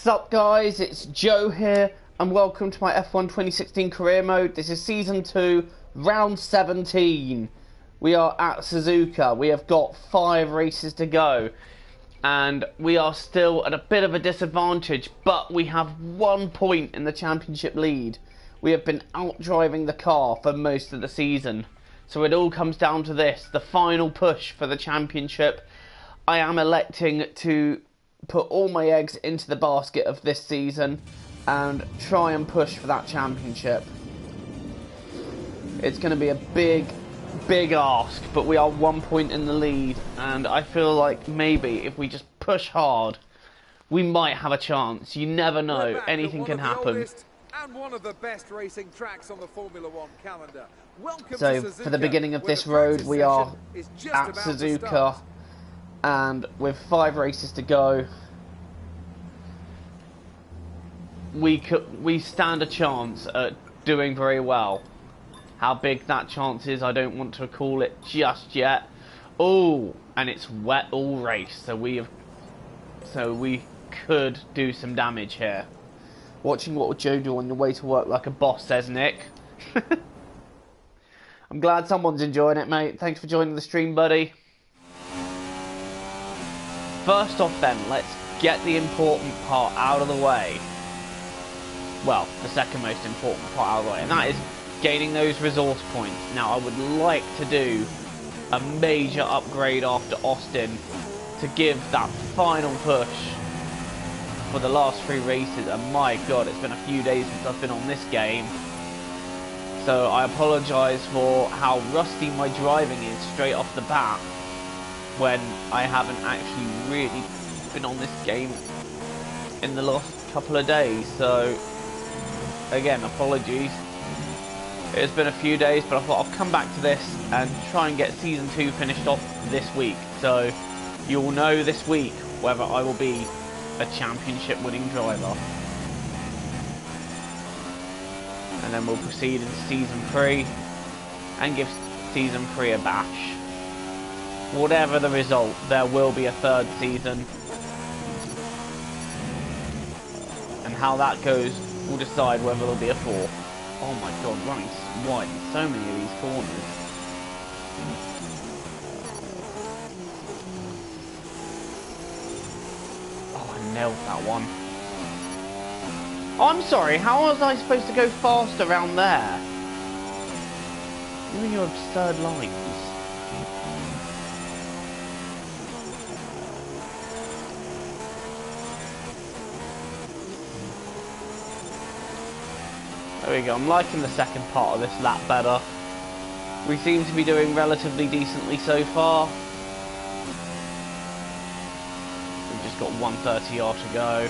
What's up guys, it's Joe here and welcome to my F1 2016 career mode. This is season 2, round 17. We are at Suzuka. We have got 5 races to go and we are still at a bit of a disadvantage, but we have 1 point in the championship lead. We have been out driving the car for most of the season, so it all comes down to this, the final push for the championship. I am electing to put all my eggs into the basket of this season and try and push for that championship. It's going to be a big ask, but we are 1 point in the lead, and I feel like maybe if we just push hard, we might have a chance. You never know, anything can happen. And one of the best racing tracks on the Formula 1 calendar. Welcome so to Suzuka, for the beginning of this road, we are at Suzuka, and with 5 races to go, we stand a chance at doing very well. How big that chance is, I don't want to call it just yet. Oh, and it's wet all race, so we could do some damage here. Watching what would Joe do on your way to work like a boss, says Nick. I'm glad someone's enjoying it, mate. Thanks for joining the stream, buddy. First off then, let's get the important part out of the way. Well, the second most important part out of the way, and that is gaining those resource points. Now, I would like to do a major upgrade after Austin to give that final push for the last 3 races, and my god, it's been a few days since I've been on this game, so I apologise for how rusty my driving is straight off the bat when I haven't actually really been on this game in the last couple of days. So again, apologies. It's been a few days, but I thought I'll come back to this and try and get season 2 finished off this week, so you'll know this week whether I will be a championship winning driver. And then we'll proceed into season 3 and give season 3 a bash. Whatever the result, there will be a 3rd season, and how that goes will decide whether there'll be a 4th. Oh my god, running wide in so many of these corners. Oh, I nailed that one. Oh, I'm sorry, how was I supposed to go fast around there? Even your absurd lines. There we go, I'm liking the second part of this lap better. We seem to be doing relatively decently so far. We've just got 130 yard to go.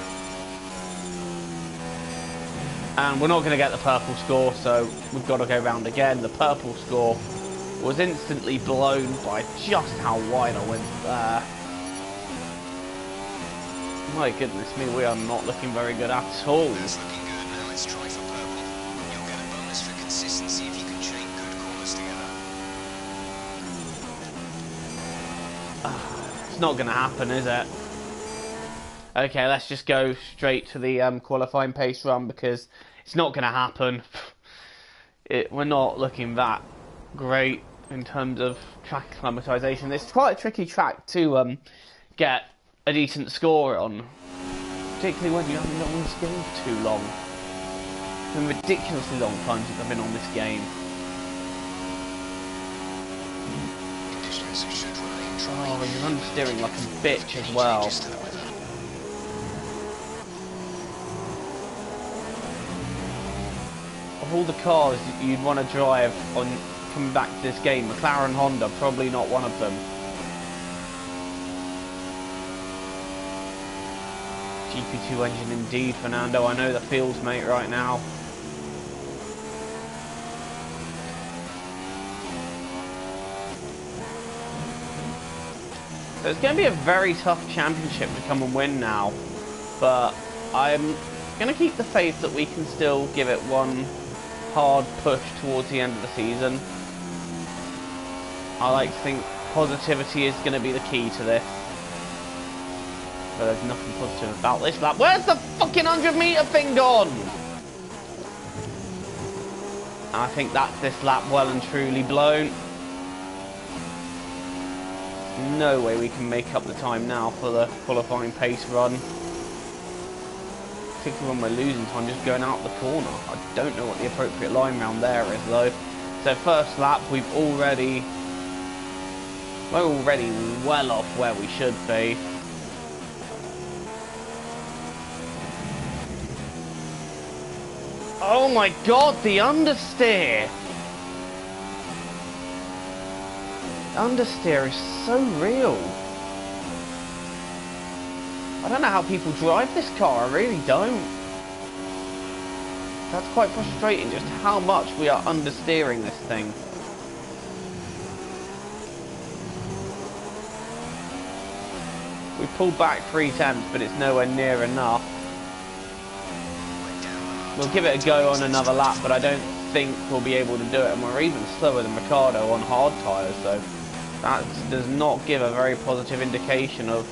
And we're not going to get the purple score, so we've got to go round again. The purple score was instantly blown by just how wide I went there. My goodness me, we are not looking very good at all. That's looking good. Now let's try for purple. You'll get a bonus for consistency if you can chain good corners together. It's not going to happen, is it? Okay, let's just go straight to the qualifying pace run, because it's not going to happen. We're not looking that great in terms of track acclimatization. It's quite a tricky track to get a decent score on, particularly when you haven't been on this game for too long. It's been a ridiculously long time since I've been on this game. Oh, you're understeering like a bitch as well. Of all the cars you'd want to drive on coming back to this game, McLaren Honda, probably not one of them. GP2 engine indeed, Fernando. I know the feels, mate, right now. So it's going to be a very tough championship to come and win now, but I'm going to keep the faith that we can still give it one hard push towards the end of the season. I like to think positivity is going to be the key to this. But there's nothing positive about this lap. Where's the fuck? fucking 100-meter thing gone? I think that's this lap well and truly blown. No way we can make up the time now for the qualifying pace run. Particularly when we're losing time just going out the corner. I don't know what the appropriate line round there is though. So first lap we're already well off where we should be. Oh my god, the understeer! Understeer is so real. I don't know how people drive this car, I really don't. That's quite frustrating, just how much we are understeering this thing. We pulled back 3/10, but it's nowhere near enough. We'll give it a go on another lap, but I don't think we'll be able to do it, and we're even slower than Ricciardo on hard tyres, so that does not give a very positive indication of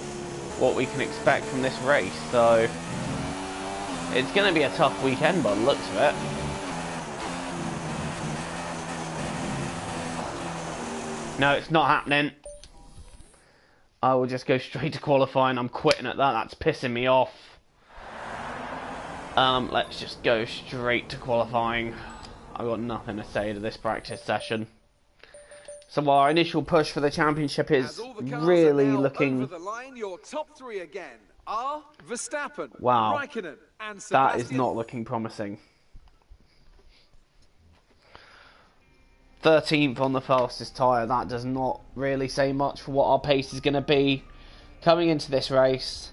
what we can expect from this race. So it's going to be a tough weekend by the looks of it. No, it's not happening. I will just go straight to qualifying. I'm quitting at that. That's pissing me off. Let's just go straight to qualifying. I've got nothing to say to this practice session. So our initial push for the championship is really looking... Over the line, your top three again are Verstappen, wow, Raikkonen, and that is not looking promising. 13th on the fastest tyre. That does not really say much for what our pace is going to be coming into this race.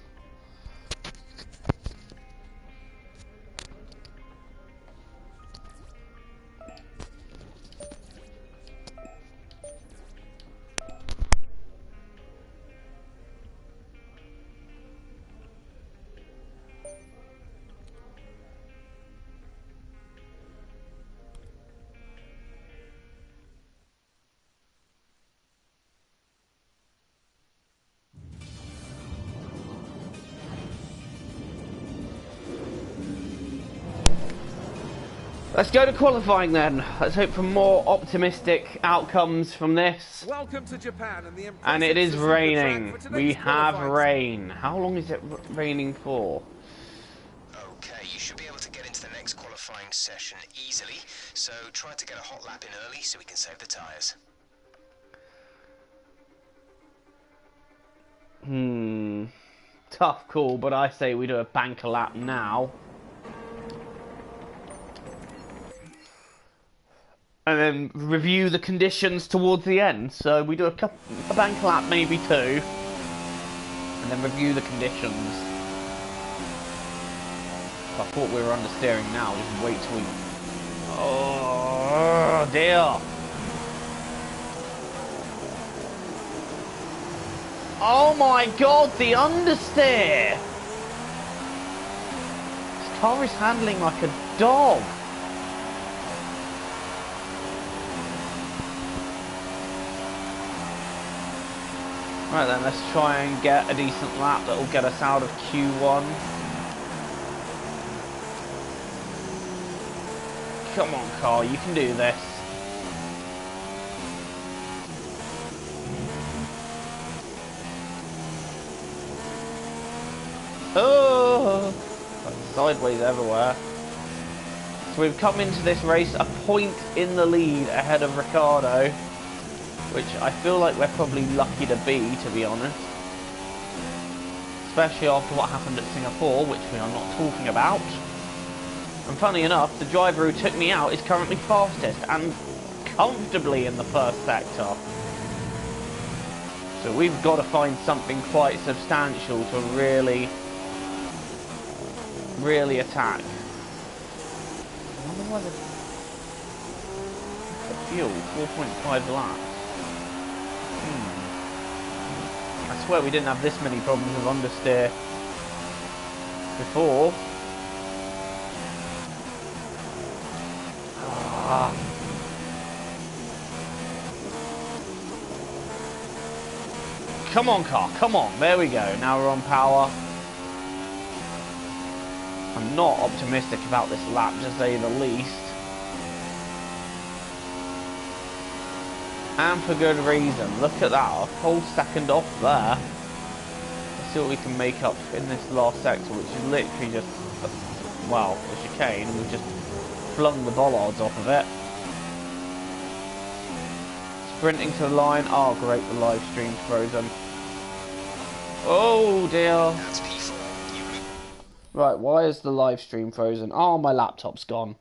Let's go to qualifying then. Let's hope for more optimistic outcomes from this. Welcome to Japan and it is raining. We have rain. How long is it raining for? Okay, you should be able to get into the next qualifying session easily, so try to get a hot lap in early so we can save the tyres. Tough call, but I say we do a banker lap now. And then review the conditions towards the end. So we do a bank lap, maybe two, and then review the conditions. I thought we were understeering now. Just wait till we... Oh dear! Oh my god, the understeer! This car is handling like a dog. Right then, let's try and get a decent lap that will get us out of Q1. Come on, car, you can do this. Oh, sideways everywhere. So we've come into this race a point in the lead ahead of Ricciardo, which I feel like we're probably lucky to be honest. Especially after what happened at Singapore, which we are not talking about. And funny enough, the driver who took me out is currently fastest and comfortably in the first sector. So we've got to find something quite substantial to really attack. I wonder why the fuel, 4.5 laps. I swear we didn't have this many problems with understeer before. Come on, car, come on. There we go. Now we're on power. I'm not optimistic about this lap, to say the least. And for good reason. Look at that, a whole second off there. Let's see what we can make up in this last sector, which is literally just, well, the chicane. We've just flung the bollards off of it. Sprinting to the line. Oh, great, the live stream's frozen. Oh, dear. Right, why is the live stream frozen? Oh, my laptop's gone.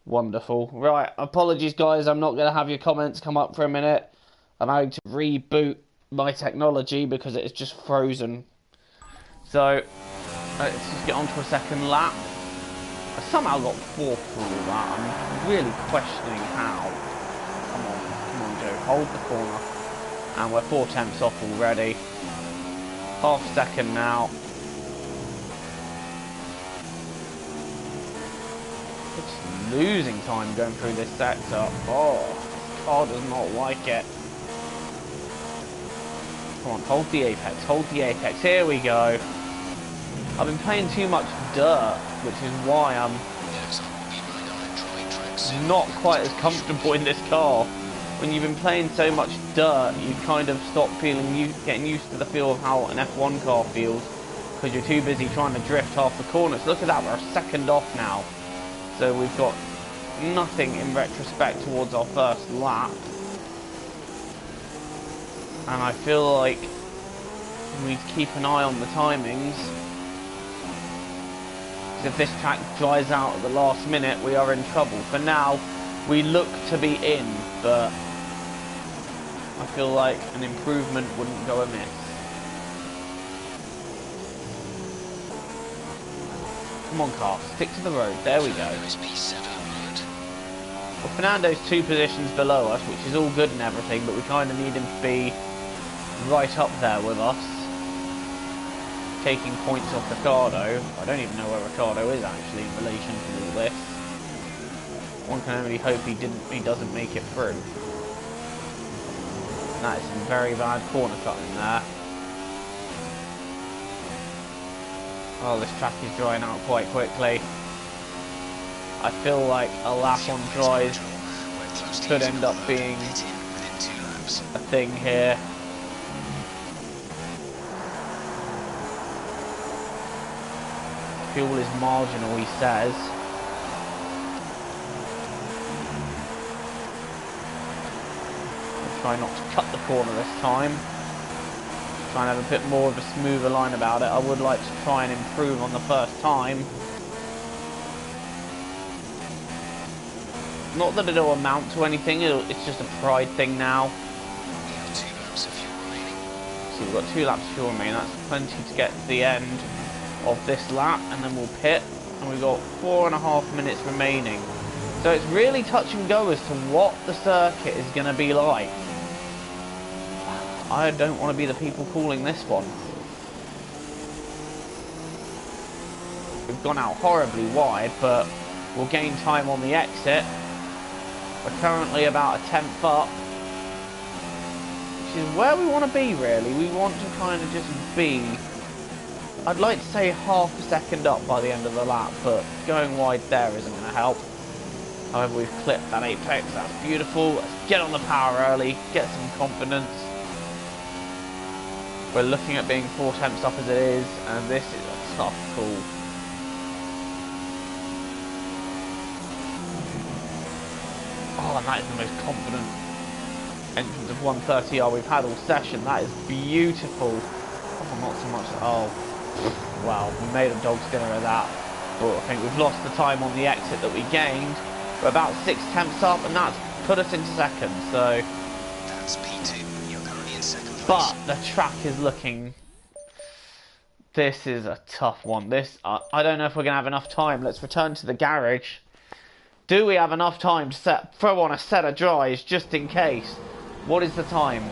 Wonderful. Right, apologies, guys. I'm not going to have your comments come up for a minute. I'm having to reboot my technology because it's just frozen. So, let's just get on to a second lap. I somehow got fourth through all that. I'm really questioning how. Come on, Joe. Hold the corner. And we're 4/10 off already. Half second now. It's losing time going through this sector. Oh, car does not like it. Come on, hold the apex, hold the apex. Here we go. I've been playing too much dirt, which is why I'm not quite as comfortable in this car. When you've been playing so much dirt, you kind of stop getting used to the feel of how an F1 car feels, because you're too busy trying to drift half the corners. Look at that, we're a second off now. So we've got nothing in retrospect towards our first lap. And I feel like we need to keep an eye on the timings. Because if this track dries out at the last minute, we are in trouble. For now, we look to be in, but I feel like an improvement wouldn't go amiss. Come on, car, stick to the road. There we go. Well, Fernando's 2 positions below us, which is all good and everything, but we kind of need him to be right up there with us. Taking points off Ricardo. I don't even know where Ricardo is actually in relation to all this. One can only hope he doesn't make it through. That is some very bad corner cutting there. Oh, this track is drying out quite quickly. I feel like a lap on dries could end up being a thing here. Fuel is marginal, he says. I'll try not to cut the corner this time. Try and have a bit more of a smoother line about it. I would like to try and improve on the first time. Not that it'll amount to anything, it's just a pride thing now. So we've got 2 laps of fuel remaining, that's plenty to get to the end of this lap, and then we'll pit, and we've got 4.5 minutes remaining. So it's really touch and go as to what the circuit is going to be like. I don't want to be the people calling this one. We've gone out horribly wide, but we'll gain time on the exit. We're currently about a 10th up, which is where we want to be really. We want to kind of just be, I'd like to say half a second up by the end of the lap, but going wide there isn't going to help. However, we've clipped that apex, that's beautiful. Let's get on the power early, get some confidence. We're looking at being 4/10 up as it is, and this is a tough call. Oh, and that is the most confident entrance of 130R we've had all session. That is beautiful. Oh, not so much. Oh, wow, we made a dog's dinner of that. But I think we've lost the time on the exit that we gained. We're about 6/10 up, and that's put us into second. So That's P2. You're currently in second place. but the track is looking... This is a tough one. This I don't know if we're going to have enough time. Let's return to the garage. Do we have enough time to throw on a set of dries just in case? What is the time?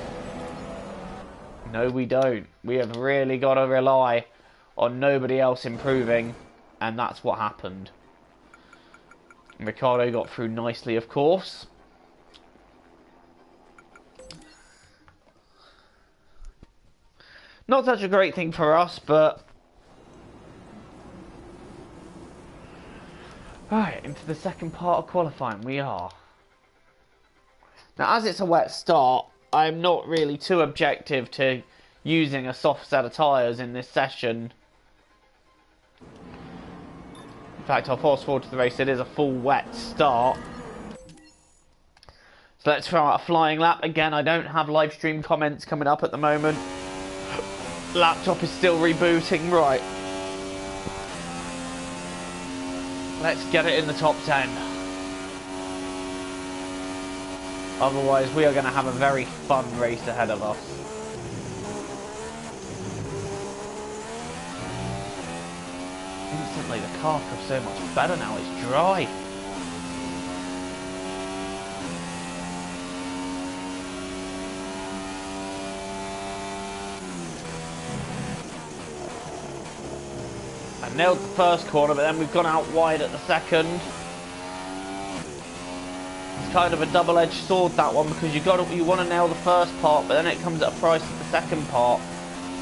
No, we don't. We have really got to rely on nobody else improving, and that's what happened. Ricardo got through nicely, of course. Not such a great thing for us, but Right, into the second part of qualifying we are. Now, as it's a wet start, I'm not really too objective to using a soft set of tyres in this session. In fact, I'll fast forward to the race. It is a full wet start. So let's throw out a flying lap. Again, I don't have live stream comments coming up at the moment. Laptop is still rebooting. Right. Let's get it in the top 10. Otherwise, we are going to have a very fun race ahead of us. Instantly, the car feels so much better now. It's dry. I nailed the first corner, but then we've gone out wide at the second. It's kind of a double-edged sword, that one, because you want to nail the first part, but then it comes at a price of the second part.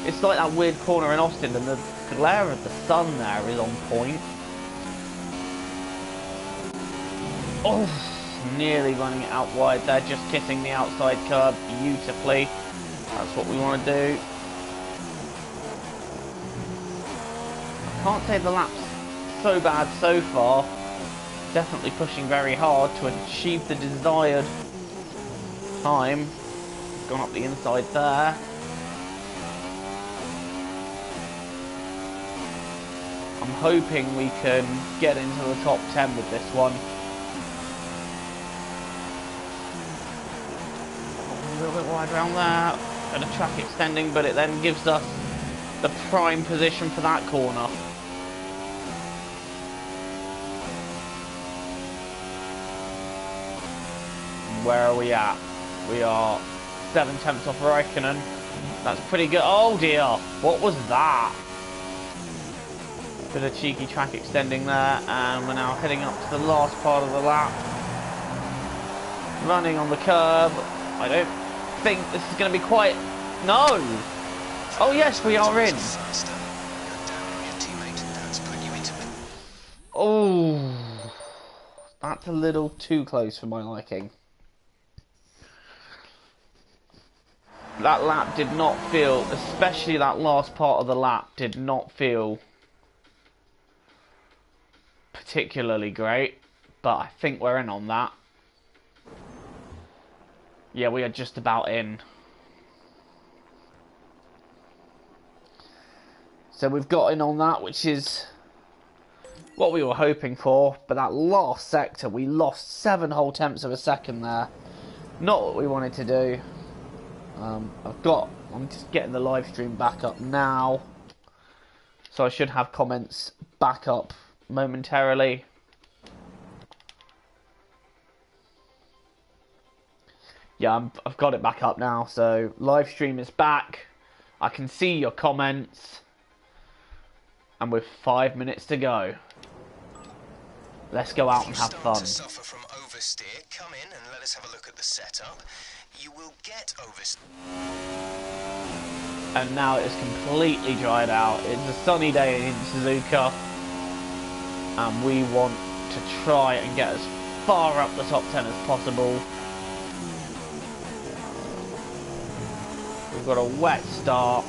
It's like that weird corner in Austin, and the glare of the sun there is on point. Oh, nearly running it out wide there, just kissing the outside curb beautifully. That's what we want to do. Can't say the lap's so bad so far. Definitely pushing very hard to achieve the desired time. Gone up the inside there. I'm hoping we can get into the top 10 with this one. A little bit wide around there. And a track extending, but it then gives us the prime position for that corner. Where are we at? We are 7/10 off Raikkonen. That's pretty good. Oh dear, what was that? Bit of cheeky track extending there, and we're now heading up to the last part of the lap. Running on the curb. I don't think this is going to be quite... No! Oh yes, we are in. Oh, that's a little too close for my liking. That lap did not feel, especially that last part of the lap, did not feel particularly great, but I think we're in on that. Yeah, we are just about in. So we've got in on that, which is what we were hoping for, but that last sector, we lost 7 whole tenths of a second there. Not what we wanted to do. I'm just getting the live stream back up now, so I should have comments back up momentarily. Yeah, I've got it back up now, so live stream is back. I can see your comments, and with 5 minutes to go, let's go out and have fun. Suffer from oversteer, come in and let us have a look at the setup. You will get oversteer. And now it is completely dried out. It's a sunny day in Suzuka, and we want to try and get as far up the top 10 as possible. We've got a wet start.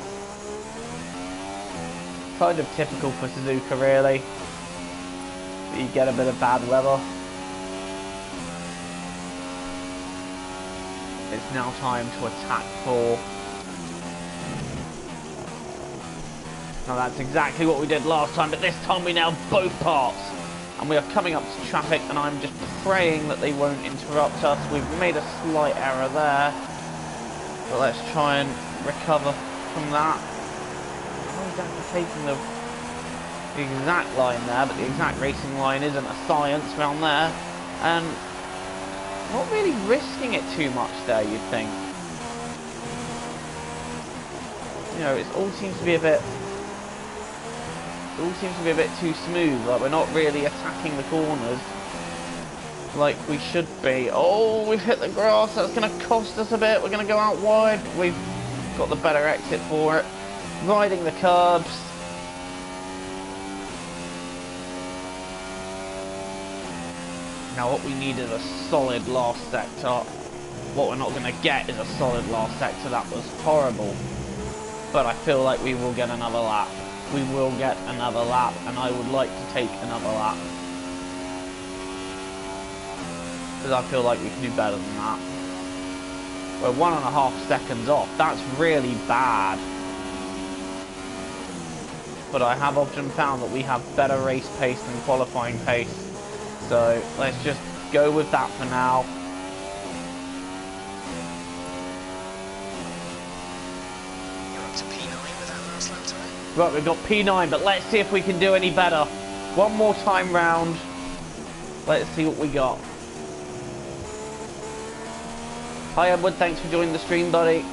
Kind of typical for Suzuka, really. But you get a bit of bad weather. It's now time to attack for... Now that's exactly what we did last time, but this time we nailed both parts. And we are coming up to traffic, and I'm just praying that they won't interrupt us. We've made a slight error there. But let's try and recover from that. I'm not exactly taking the exact line there, but the exact racing line isn't a science around there. And not really risking it too much there, you'd think. You know, it all seems to be a bit... It all seems to be a bit too smooth, like we're not really attacking the corners like we should be. Oh, we've hit the grass, that's going to cost us a bit. We're going to go out wide. We've got the better exit for it. Riding the curbs. Now what we need is a solid last sector. What we're not going to get is a solid last sector. That was horrible. But I feel like we will get another lap. We will get another lap, and I would like to take another lap. Because I feel like we can do better than that. We're 1.5 seconds off. That's really bad. But I have often found that we have better race pace than qualifying pace. So let's just go with that for now. Right, we've got P9, but let's see if we can do any better. One more time round. Let's see what we got. Hi Edward, thanks for joining the stream, buddy.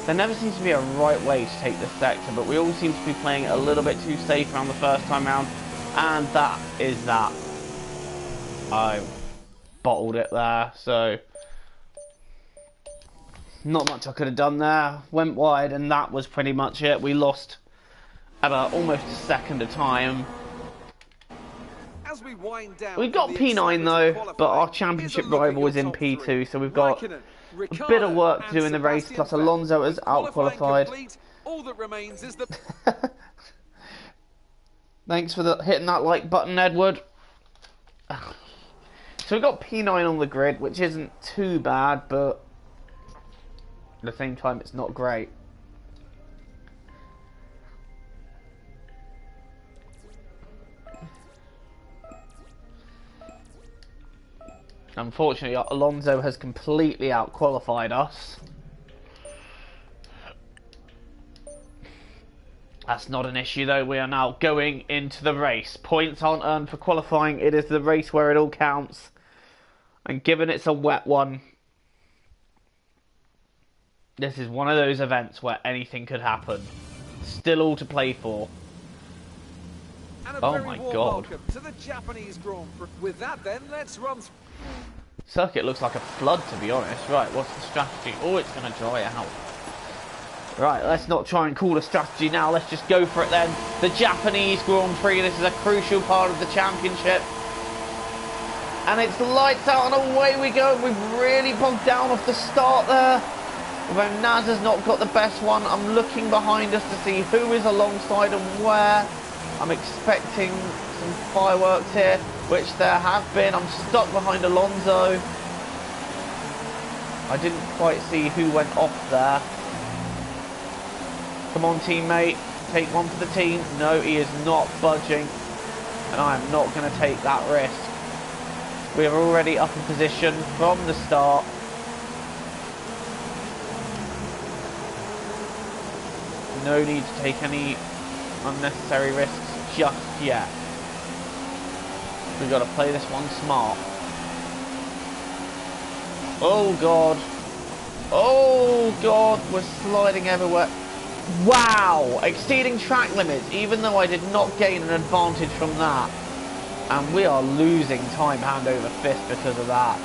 There never seems to be a right way to take this sector, but we all seem to be playing it a little bit too safe around the first time round, and that is that. I bottled it there, so not much I could have done there. Went wide, and that was pretty much it. We lost about almost a second of time. As we wind down, We've got P9 though, but our championship rival is in P2, so we've got a bit of work to do in the race, plus Alonso is out-qualified. All that remains is the Thanks for hitting that like button, Edward. So we've got P9 on the grid, which isn't too bad, but at the same time it's not great. Unfortunately, Alonso has completely out-qualified us. That's not an issue though, we are now going into the race. Points aren't earned for qualifying, it is the race where it all counts. And given it's a wet one, this is one of those events where anything could happen. Still all to play for. Oh my god. To the Japanese Grand Prix. With that then, let's run. Circuit looks like a flood, to be honest. Right, what's the strategy? Oh, it's going to dry out. Right, let's not try and call a strategy now. Let's just go for it then. The Japanese Grand Prix. This is a crucial part of the championship. And it's lights out and away we go. We've really bogged down off the start there. Although Naz has not got the best one. I'm looking behind us to see who is alongside and where. I'm expecting some fireworks here, which there have been. I'm stuck behind Alonso. I didn't quite see who went off there. Come on, teammate. Take one for the team. No, he is not budging. And I am not going to take that risk. We are already up in position from the start. No need to take any unnecessary risks just yet. We've got to play this one smart. Oh god. Oh god, we're sliding everywhere. Wow! Exceeding track limits, even though I did not gain an advantage from that. And we are losing time hand over fist because of that.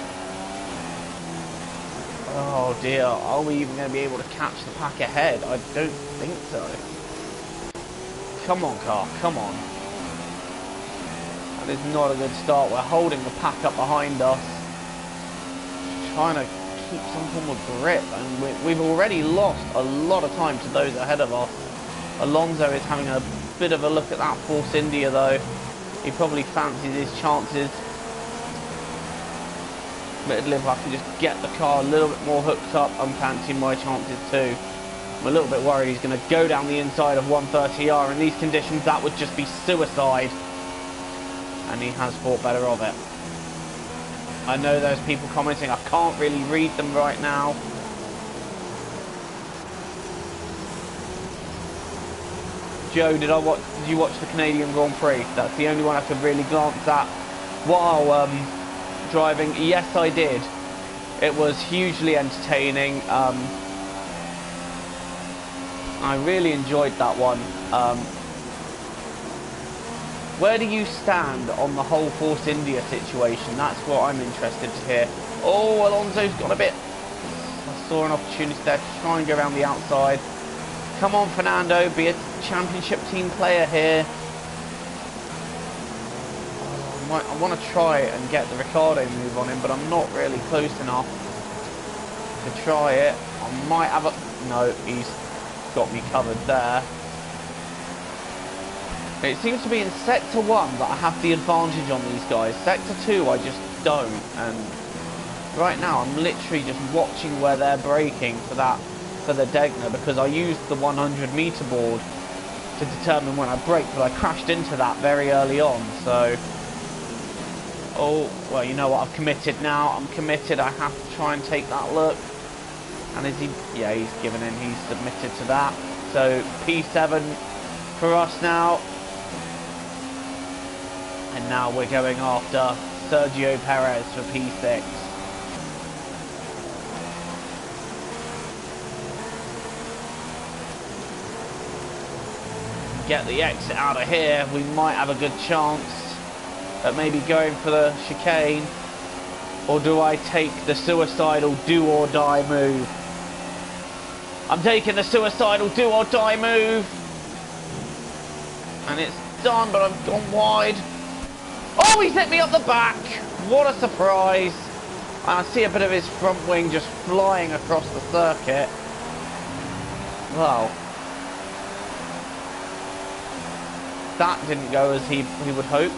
Oh dear, are we even going to be able to catch the pack ahead? I don't think so. Come on, car, come on. That is not a good start. We're holding the pack up behind us. Trying to keep some form of grip, and we've already lost a lot of time to those ahead of us. Alonso is having a bit of a look at that Force India though. He probably fancies his chances. But if I can just get the car a little bit more hooked up, I'm fancying my chances too. I'm a little bit worried he's going to go down the inside of 130R. In these conditions, that would just be suicide. And he has thought better of it. I know there's people commenting. I can't really read them right now. Joe, did you watch the Canadian Grand Prix? That's the only one I could really glance at while driving. Yes, I did. It was hugely entertaining. I really enjoyed that one. Where do you stand on the whole Force India situation? That's what I'm interested to hear. Oh, Alonso's got a bit saw an opportunity there to try and go around the outside. Come on, Fernando, be a championship team player here. I want to try and get the Ricciardo move on him, but I'm not really close enough to try it. I might have a... No, he's got me covered there. It seems to be in Sector 1 that I have the advantage on these guys. Sector 2, I just don't. And right now, I'm literally just watching where they're braking for the Degner, because I used the 100-meter board to determine when I brake, but I crashed into that very early on, so... Oh, well, you know what, I've committed now. I'm committed. I have to try and take that look. And is he... Yeah, he's given in. He's submitted to that. So, P7 for us now. And now we're going after Sergio Perez for P6. Get the exit out of here. We might have a good chance at maybe going for the chicane, or do I take the suicidal do or die move? I'm taking the suicidal do or die move, and it's done, but I've gone wide. Oh, he's hit me up the back. What a surprise. And I see a bit of his front wing just flying across the circuit. Well, that didn't go as he would hope.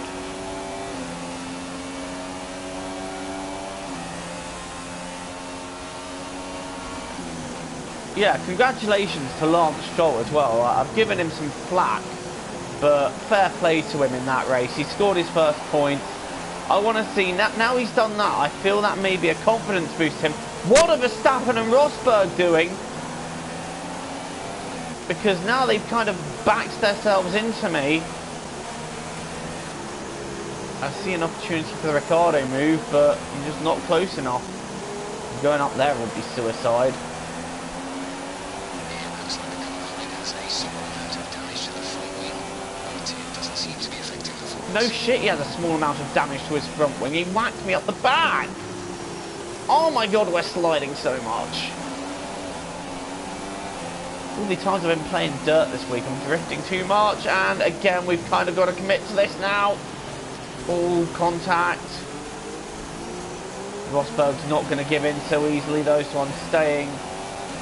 Yeah, congratulations to Lance Stroll as well. I've given him some flack, but fair play to him in that race. He scored his first point. I want to see, now he's done that, I feel that may be a confidence boost to him. What are Verstappen and Rosberg doing? Because now they've kind of backed themselves into me. I see an opportunity for the Ricciardo move, but I'm just not close enough. Going up there would be suicide. No shit, he has a small amount of damage to his front wing. He whacked me up the back. Oh my god, we're sliding so much. All the times I've been playing dirt this week, I'm drifting too much. And again, we've kind of got to commit to this now. All contact. Rosberg's not going to give in so easily though, so I'm staying.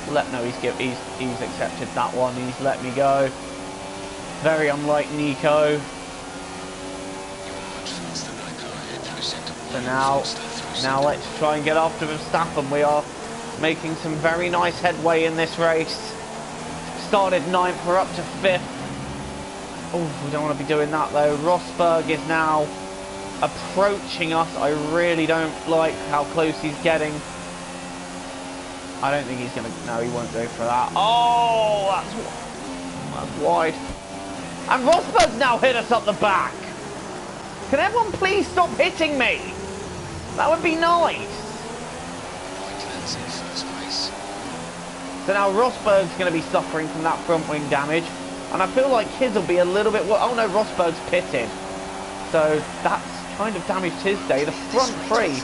No, he's accepted that one. He's let me go. Very unlike Nico. So now let's try and get after Verstappen. We are making some very nice headway in this race. Started 9th, we're up to 5th. Oh, we don't want to be doing that though. Rosberg is now approaching us. I really don't like how close he's getting. I don't think he's going to... No, he won't go for that. Oh, that's wide. And Rosberg's now hit us up the back. Can everyone please stop hitting me? That would be nice. So now Rosberg's going to be suffering from that front wing damage. And I feel like his will be a little bit... Oh no, Rosberg's pitted. So that's kind of damaged his day. The front three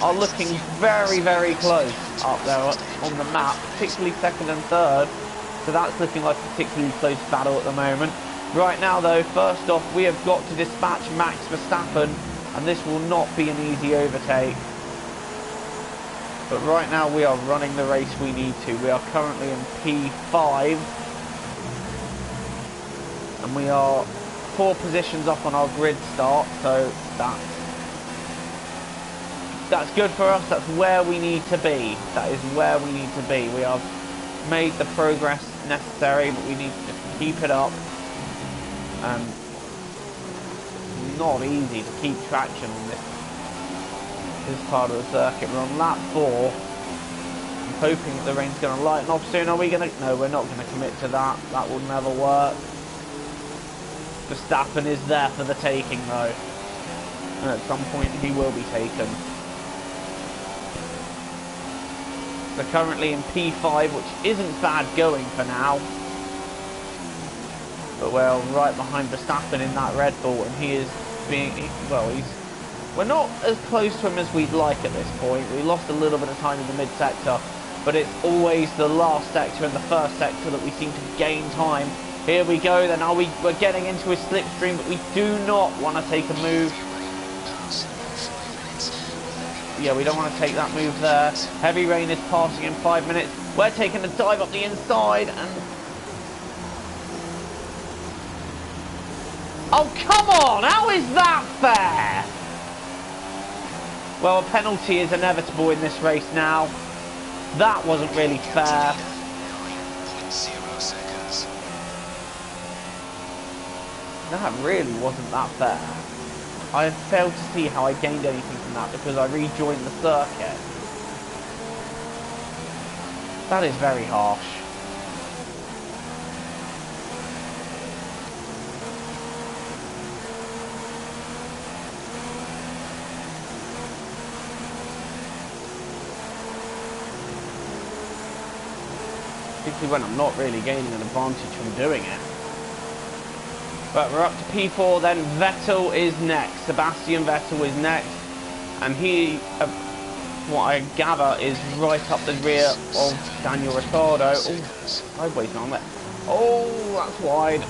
are looking very, very close up there on the map, particularly second and third. So that's looking like a particularly close battle at the moment. Right now though, first off, we have got to dispatch Max Verstappen, and this will not be an easy overtake. But right now we are running the race we need to. We are currently in P5, and we are 4 positions up on our grid start, so that's good for us. That's where we need to be. That is where we need to be. We have made the progress necessary, but we need to just keep it up. And it's not easy to keep traction on this part of the circuit. We're on lap 4. I'm hoping that the rain's going to lighten off soon. Are we going to... No, we're not going to commit to that. That will never work. Verstappen is there for the taking though. And at some point he will be taken. We're currently in P5, which isn't bad going for now. But we're right behind Verstappen in that Red Bull, and he is being... We're not as close to him as we'd like at this point. We lost a little bit of time in the mid-sector. but it's always the last sector and the first sector that we seem to gain time. Here we go, then we're getting into a slipstream, but we do not want to take a move. Yeah, we don't want to take that move there. Heavy rain is passing in 5 minutes. We're taking a dive up the inside and... Oh, come on! How is that fair? Well, a penalty is inevitable in this race now. That wasn't really fair. That really wasn't that fair. I failed to see how I gained anything from that because I rejoined the circuit. That is very harsh. Particularly when I'm not really gaining an advantage from doing it. But we're up to P4, then Vettel is next. Sebastian Vettel is next. And he, what I gather, is right up the rear of Daniel Ricciardo. Oh, sideways on there. Oh, that's wide.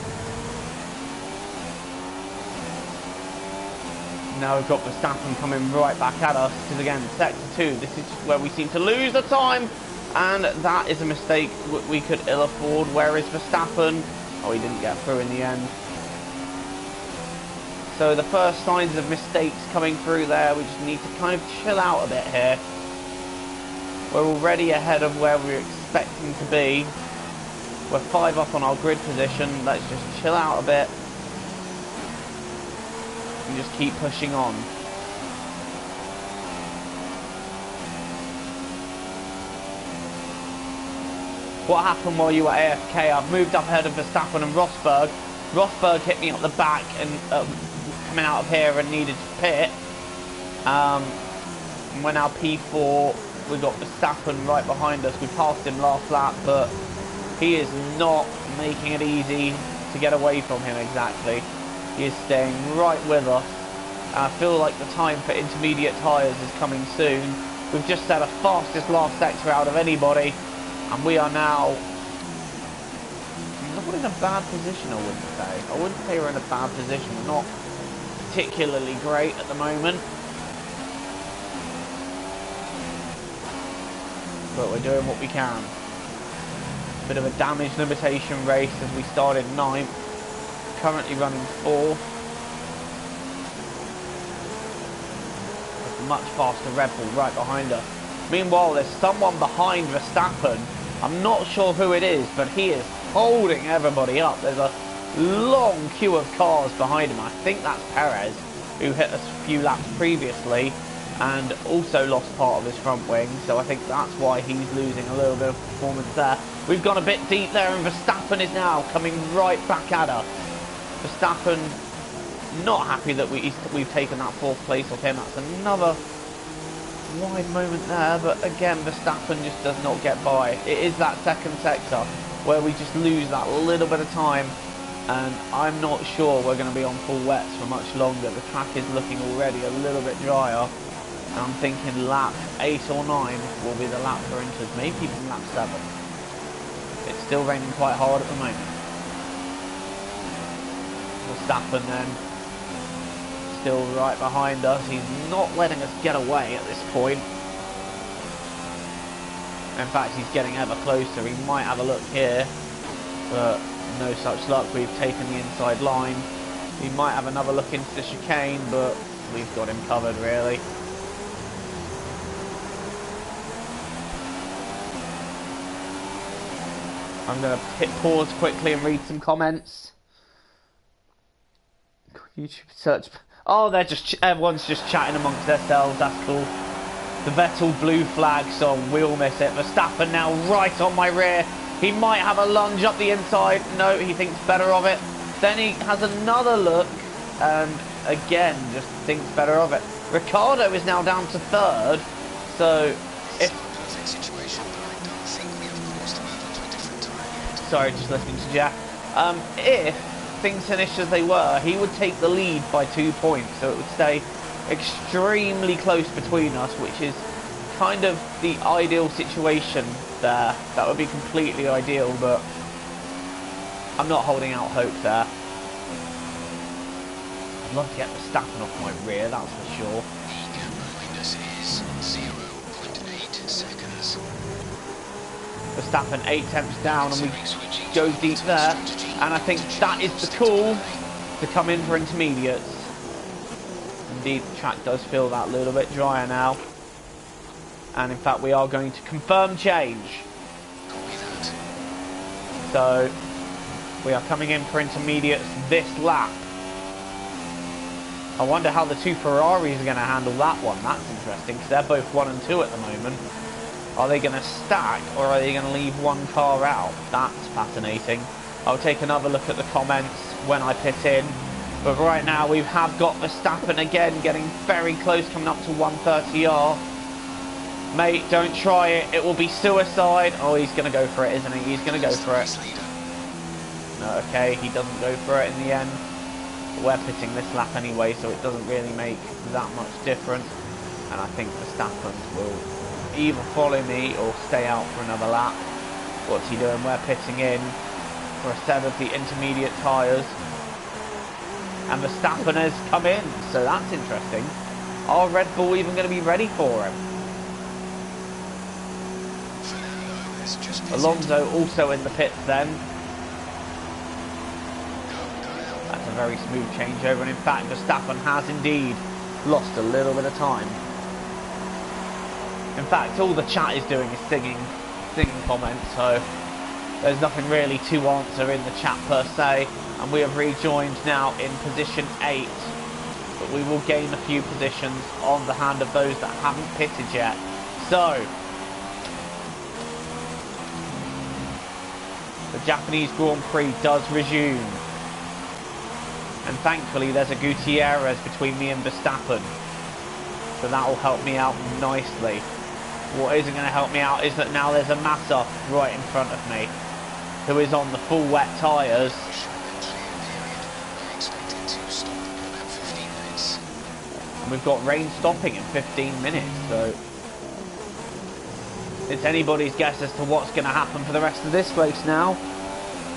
Now we've got Verstappen coming right back at us. Because again, Sector 2, this is where we seem to lose the time. And that is a mistake we could ill afford. Where is Verstappen? Oh, he didn't get through in the end. So the first signs of mistakes coming through there, we just need to kind of chill out a bit here. We're already ahead of where we're expecting to be. We're 5 up on our grid position. Let's just chill out a bit. And just keep pushing on. What happened while you were AFK? I've moved up ahead of Verstappen and Rosberg. Rosberg hit me up the back and coming out of here and needed to pit. We're now P4. We've got Verstappen right behind us. We passed him last lap, but he is not making it easy to get away from him exactly. He is staying right with us. And I feel like the time for intermediate tyres is coming soon. We've just set a fastest last sector out of anybody. And we are now not in a bad position, I wouldn't say. I wouldn't say we're in a bad position. We're not particularly great at the moment. But we're doing what we can. Bit of a damage limitation race as we started 9th. Currently running 4th. With a much faster Red Bull right behind us. Meanwhile, there's someone behind Verstappen. I'm not sure who it is, but he is holding everybody up. There's a long queue of cars behind him. I think that's Perez, who hit us a few laps previously and also lost part of his front wing. So I think that's why he's losing a little bit of performance there. We've gone a bit deep there, and Verstappen is now coming right back at us. Verstappen not happy that we've taken that 4th place off him. That's another wide moment there, but again Verstappen just does not get by. It is that second sector where we just lose that little bit of time, and I'm not sure we're going to be on full wets for much longer. The track is looking already a little bit drier, and I'm thinking lap 8 or 9 will be the lap for Inters, maybe even lap 7. It's still raining quite hard at the moment. Verstappen then still right behind us. He's not letting us get away at this point. In fact, he's getting ever closer. He might have a look here, but no such luck. We've taken the inside line. He might have another look into the chicane, but we've got him covered really. I'm going to hit pause quickly and read some comments. YouTube search. Oh, everyone's just chatting amongst themselves. That's cool. The Vettel blue flag song. We'll miss it. Verstappen now right on my rear. He might have a lunge up the inside. No, he thinks better of it. Then he has another look and again just thinks better of it. Ricciardo is now down to 3rd. So if... Sorry, just listening to Jack. If things finished as they were, he would take the lead by 2 points, so it would stay extremely close between us, which is kind of the ideal situation there. That would be completely ideal, but I'm not holding out hope there. I'd love to get Verstappen off my rear, that's for sure. The gap behind us is 0.8 seconds. Verstappen 8 tenths down, and we go deep there. And I think that is the call to come in for intermediates. Indeed, the track does feel that little bit drier now. And in fact, we are going to confirm change. So, we are coming in for intermediates this lap. I wonder how the two Ferraris are going to handle that one. That's interesting, because they're both 1 and 2 at the moment. Are they going to stack, or are they going to leave one car out? That's fascinating. I'll take another look at the comments when I pit in. But right now, we have got Verstappen again, getting very close, coming up to 130R. Mate, don't try it. It will be suicide. Oh, he's going to go for it, isn't he? He's going to go for it. No, okay, he doesn't go for it in the end. But we're pitting this lap anyway, so it doesn't really make that much difference. And I think Verstappen will either follow me or stay out for another lap. What's he doing? We're pitting in for a set of the intermediate tyres. And Verstappen has come in, so that's interesting. Are Red Bull even going to be ready for him? Alonso also in the pits then. That's a very smooth changeover, and in fact Verstappen has indeed lost a little bit of time. In fact, all the chat is doing is singing comments, so there's nothing really to answer in the chat per se. And we have rejoined now in position 8, but we will gain a few positions on the hand of those that haven't pitted yet. So, the Japanese Grand Prix does resume. And thankfully there's a Gutierrez between me and Verstappen, so that will help me out nicely. What isn't going to help me out is that now there's a Massa right in front of me, who is on the full wet tyres. And we've got rain stopping in 15 minutes, so it's anybody's guess as to what's going to happen for the rest of this race now.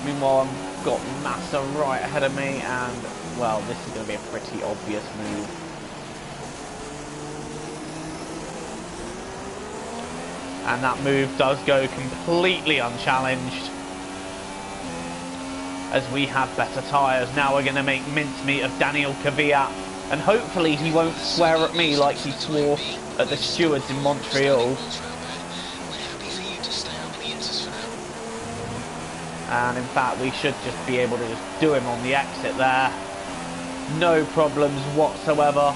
Meanwhile, I've got Massa right ahead of me, and, well, this is going to be a pretty obvious move. And that move does go completely unchallenged, as we have better tyres. Now we're going to make mincemeat of Daniel Kvyat, and hopefully he won't swear at me like he swore at the stewards in Montreal. And in fact, we should just be able to just do him on the exit there. No problems whatsoever.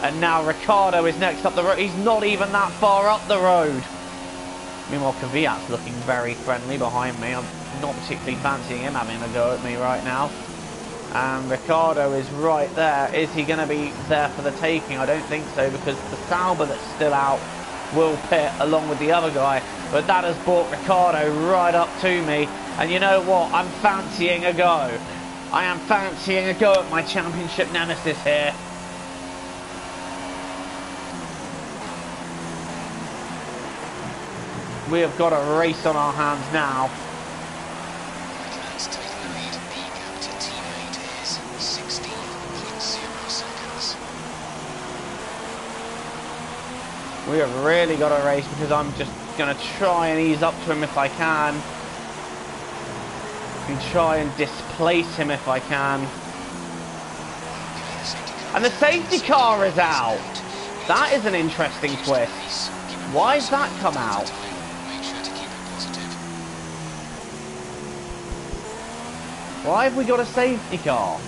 And now Ricciardo is next up the road. He's not even that far up the road. Meanwhile, Kvyat's looking very friendly behind me. I'm not particularly fancying him having a go at me right now. And Ricciardo is right there. Is he going to be there for the taking? I don't think so, because the Sauber that's still out will pit along with the other guy. But that has brought Ricciardo right up to me. And you know what? I'm fancying a go. I am fancying a go at my championship nemesis here. We have got a race on our hands now. We have really got a race, because I'm just going to try and ease up to him if I can. And try and displace him if I can. And the safety car is out. That is an interesting twist. Why has that come out? Why have we got a safety car?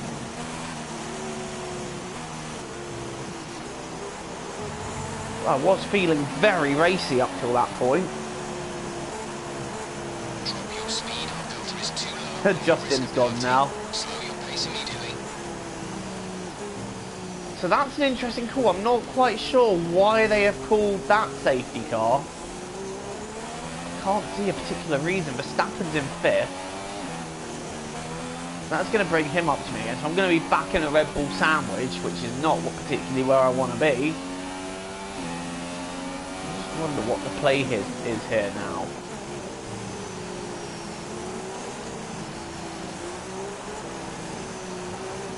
I was feeling very racy up till that point. Justin's gone now. So that's an interesting call. I'm not quite sure why they have called that safety car. Can't see a particular reason. Verstappen's in 5th. That's going to bring him up to me again. So I'm going to be back in a Red Bull sandwich, which is not particularly where I want to be. wonder what the play is here now.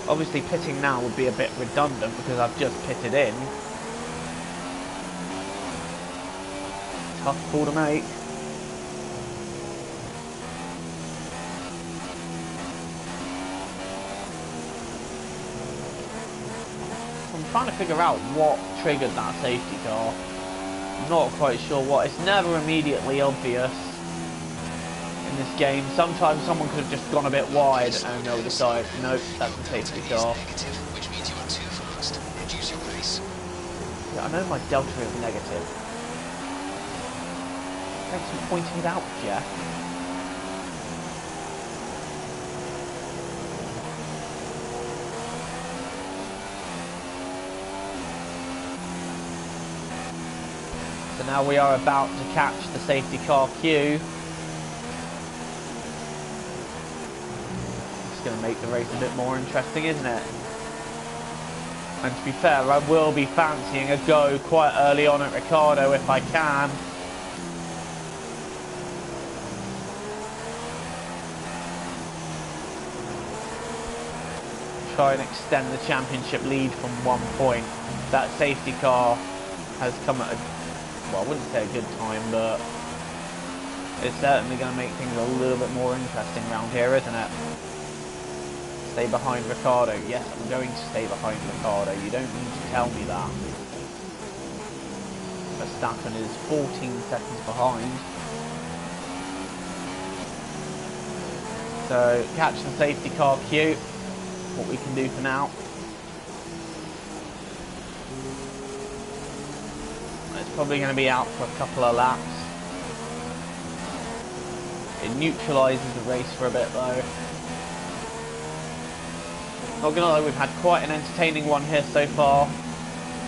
Obviously pitting now would be a bit redundant because I've just pitted in. Tough call to make. I'm trying to figure out what triggered that safety car. I'm not quite sure what. It's never immediately obvious in this game. Sometimes someone could have just gone a bit wide and they'll decide, nope, that's the safety car. Which means you are too fast. Reduce your pace. Yeah, I know my delta is negative. Thanks for pointing it out, Jeff. So now we are about to catch the safety car queue. It's going to make the race a bit more interesting, isn't it? And to be fair, I will be fancying a go quite early on at Ricciardo if I can. Try and extend the championship lead from 1 point. That safety car has come at a, well, I wouldn't say a good time, but it's certainly going to make things a little bit more interesting around here, isn't it? Stay behind Ricciardo. Yes, I'm going to stay behind Ricciardo. You don't need to tell me that. Verstappen is 14 seconds behind. So, catch the safety car queue. What we can do for now. It's probably going to be out for a couple of laps. It neutralises the race for a bit though. Not gonna lie, we've had quite an entertaining one here so far,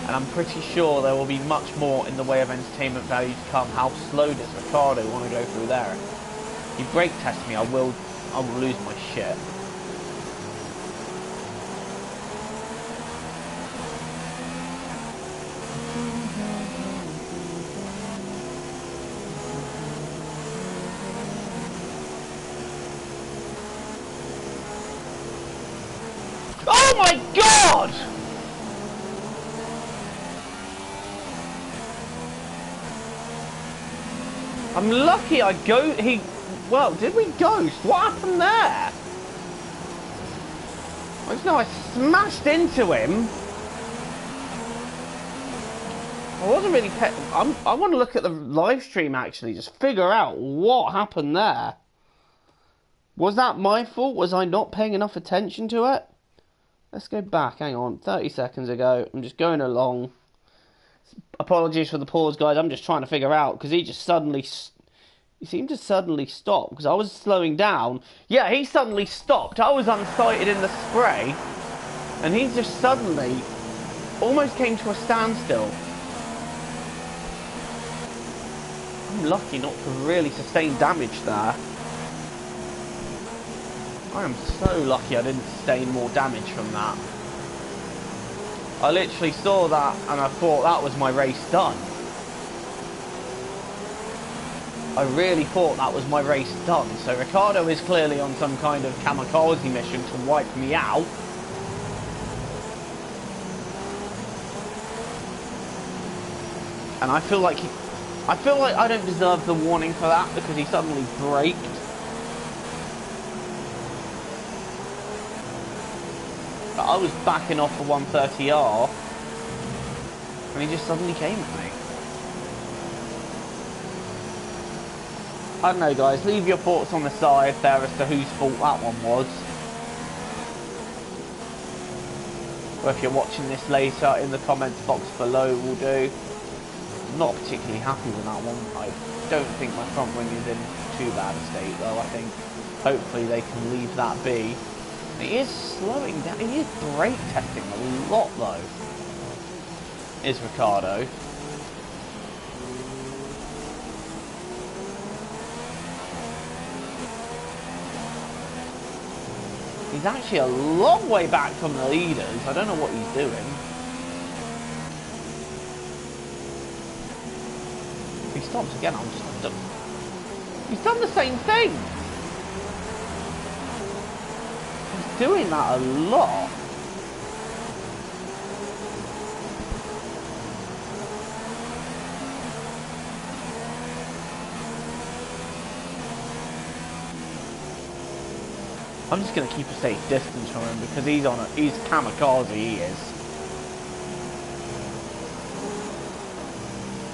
and I'm pretty sure there will be much more in the way of entertainment value to come. How slow does Ricciardo want to go through there? If you brake test me, I will lose my shit. Oh my god! I'm lucky well, did we ghost? What happened there? I just know I smashed into him. I wasn't really I want to look at the live stream actually, just figure out what happened there. Was that my fault? Was I not paying enough attention to it? Let's go back, hang on, 30 seconds ago. I'm just going along. Apologies for the pause, guys. I'm just trying to figure out, because he seemed to suddenly stop, because I was slowing down. Yeah, he suddenly stopped. I was unsighted in the spray, and he just suddenly almost came to a standstill. I'm lucky not to really sustain damage there. I am so lucky I didn't sustain more damage from that. I literally saw that and I thought that was my race done. I really thought that was my race done. So Ricciardo is clearly on some kind of kamikaze mission to wipe me out. And I feel like I don't deserve the warning for that because he suddenly braked. But I was backing off the 130R and he just suddenly came at me. I don't know, guys, leave your thoughts on the side there as to whose fault that one was. Or if you're watching this later, in the comments box below will do. I'm not particularly happy with that one. I don't think my front wing is in too bad a state though. I think hopefully they can leave that be. He is slowing down, he is brake testing a lot though, is Ricciardo. He's actually a long way back from the leaders. I don't know what he's doing. stops again, he's done the same thing. He's doing that a lot. I'm just going to keep a safe distance from him because he's kamikaze, he is.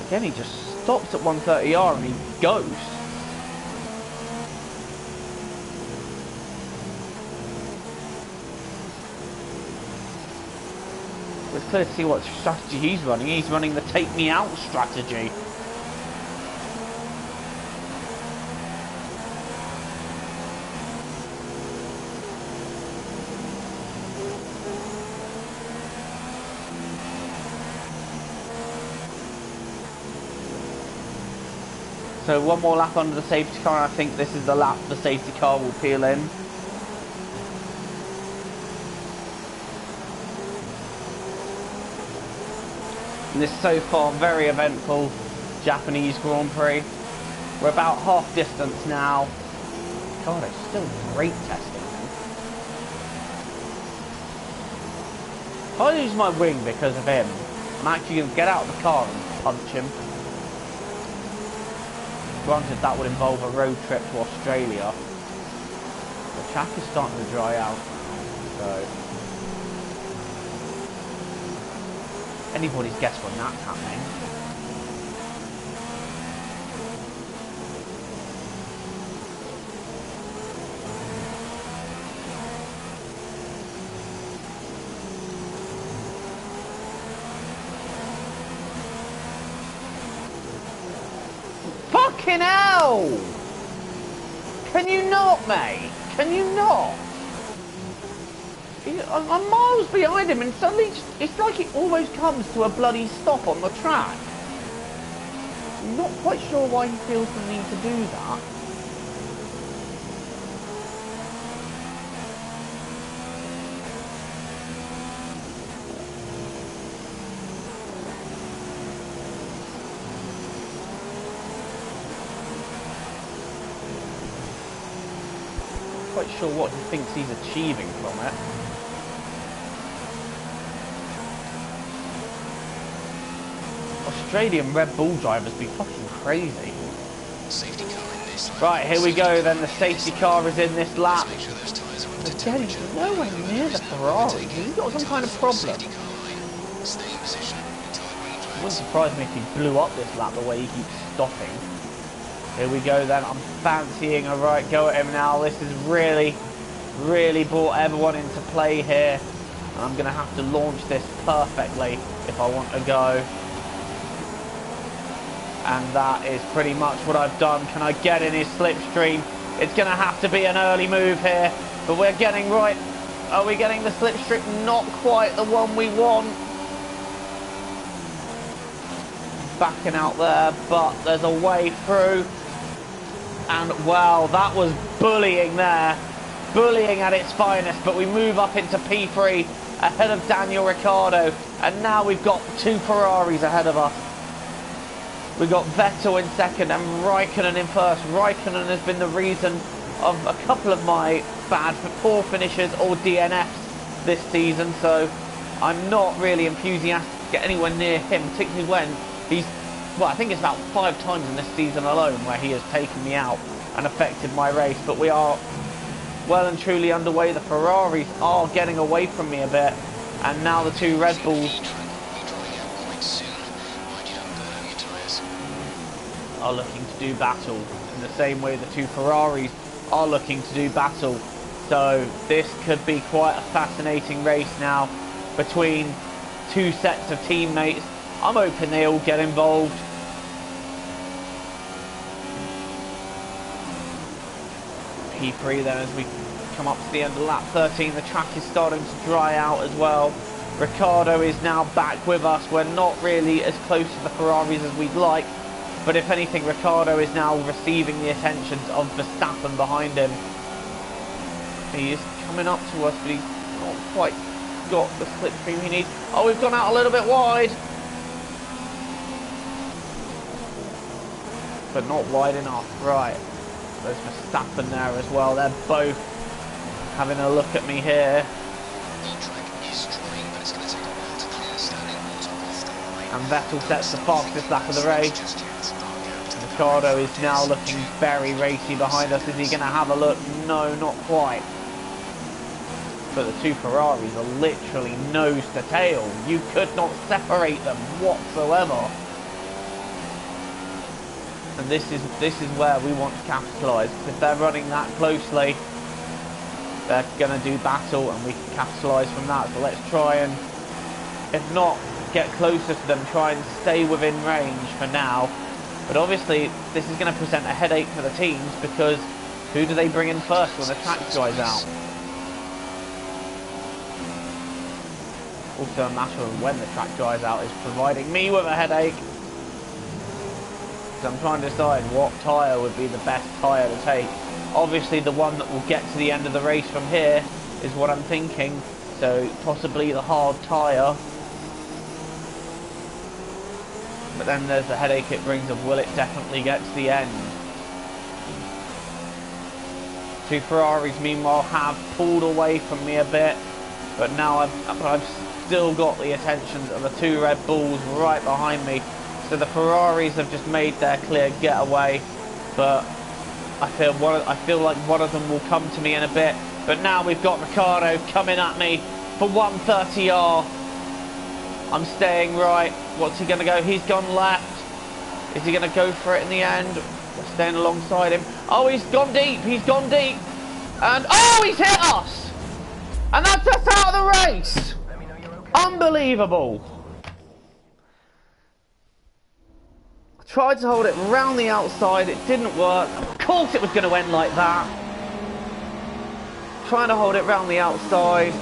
Again, he just stops at 130R and he goes. It's clear to see what strategy he's running. He's running the take me out strategy. So one more lap under the safety car, and I think this is the lap the safety car will peel in. And this so far very eventful Japanese Grand Prix. We're about half distance now. God, it's still great testing. If I lose my wing because of him, I'm actually going to get out of the car and punch him. Granted, that would involve a road trip to Australia. The track is starting to dry out, so anybody's guess when that's happening. Fucking hell! Can you not, mate? Can you not? I'm miles behind him and suddenly it's like it almost comes to a bloody stop on the track. I'm not quite sure why he feels the need to do that. Quite sure what he thinks he's achieving from it. Australian Red Bull drivers be fucking crazy. Safety car in this lap. Right, here we go then, the safety car is in this lap. Again, he's nowhere near the Ferrari. He's got some kind of problem. It wouldn't surprise me if he blew up this lap the way he keeps stopping. Here we go then, I'm fancying a right go at him now. This has really brought everyone into play here. And I'm going to have to launch this perfectly if I want to go. And that is pretty much what I've done. Can I get in his slipstream? It's going to have to be an early move here. But we're getting right. Are we getting the slipstream? Not quite the one we want. Backing out there, but there's a way through. And wow, that was bullying there. Bullying at its finest, but we move up into P3 ahead of Daniel Ricciardo. And now we've got two Ferraris ahead of us. We've got Vettel in second and Raikkonen in first. Raikkonen has been the reason of a couple of my poor finishes or DNFs this season, so I'm not really enthusiastic to get anywhere near him, particularly when he's, well, I think it's about 5 times in this season alone where he has taken me out and affected my race. But we are well and truly underway. The Ferraris are getting away from me a bit, and now the two Red Bulls are looking to do battle in the same way the two Ferraris are looking to do battle. So this could be quite a fascinating race now between two sets of teammates. I'm hoping they all get involved. P3 then as we come up to the end of lap 13. The track is starting to dry out as well. Ricciardo is now back with us. We're not really as close to the Ferraris as we'd like, but if anything, Ricciardo is now receiving the attentions of Verstappen behind him. He is coming up to us, but he's not quite got the slipstream he needs. Oh, we've gone out a little bit wide. but not wide enough. Right, there's Verstappen there as well. They're both having a look at me here. And Vettel sets the fastest lap of the race. Ricciardo is now looking very racy behind us. Is he going to have a look? No, not quite. But the two Ferraris are literally nose to tail. You could not separate them whatsoever. And this is where we want to capitalise. If they're running that closely, they're going to do battle, and we can capitalise from that. So let's try and, if not, get closer to them, try and stay within range for now. But obviously, this is going to present a headache for the teams, because who do they bring in first when the track dries out? Also, a matter of when the track dries out is providing me with a headache. So I'm trying to decide what tyre would be the best tyre to take. Obviously, the one that will get to the end of the race from here is what I'm thinking. So possibly the hard tyre. But then there's the headache it brings of, will it definitely get to the end? Two Ferraris, meanwhile, have pulled away from me a bit. But now I've still got the attention of the two Red Bulls right behind me. So the Ferraris have just made their clear getaway. But I feel like one of them will come to me in a bit. But now we've got Ricciardo coming at me for 130R. I'm staying right. What's he going to go? He's gone left. Is he going to go for it in the end? We're staying alongside him. Oh, he's gone deep. He's gone deep. And, oh, he's hit us. And that's us out of the race. Unbelievable. I tried to hold it round the outside. It didn't work. Of course it was going to end like that. Trying to hold it round the outside.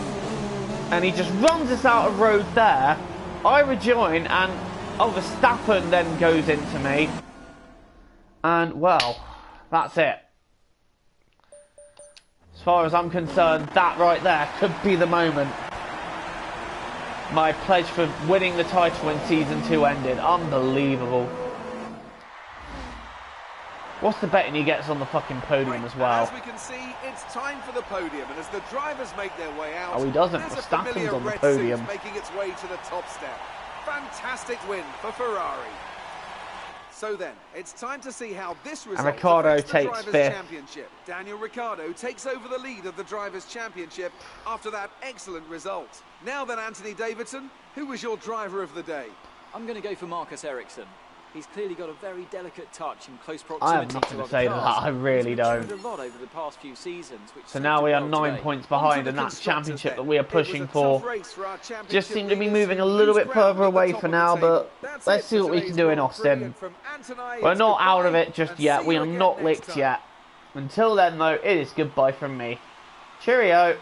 And he just runs us out of road there. I rejoin, and Verstappen then goes into me. And, well, that's it. As far as I'm concerned, that right there could be the moment my pledge for winning the title in Season 2 ended. Unbelievable. What's the betting he gets on the fucking podium as well? As we can see, it's time for the podium, and as the drivers make their way out, oh, he doesn't. there's a Verstappen's familiar on the red podium. suit making its way to the top step. Fantastic win for Ferrari. So then, it's time to see how this result Ricciardo affects the takes Drivers' fifth. Championship. Daniel Ricciardo takes over the lead of the Drivers' Championship after that excellent result. Now then, Anthony Davidson, who was your driver of the day? I'm going to go for Marcus Ericsson. He's clearly got a very delicate touch in close I proximity have nothing to to say to that. I really don't. A lot over the past few seasons, which So now we are 9 today. points behind, and that championship that we are pushing for just seem to be moving a little bit further away for now, but let's see what we can do in Austin. We're not out of it just yet. We are not licked yet. Until then, though, it is goodbye from me. Cheerio.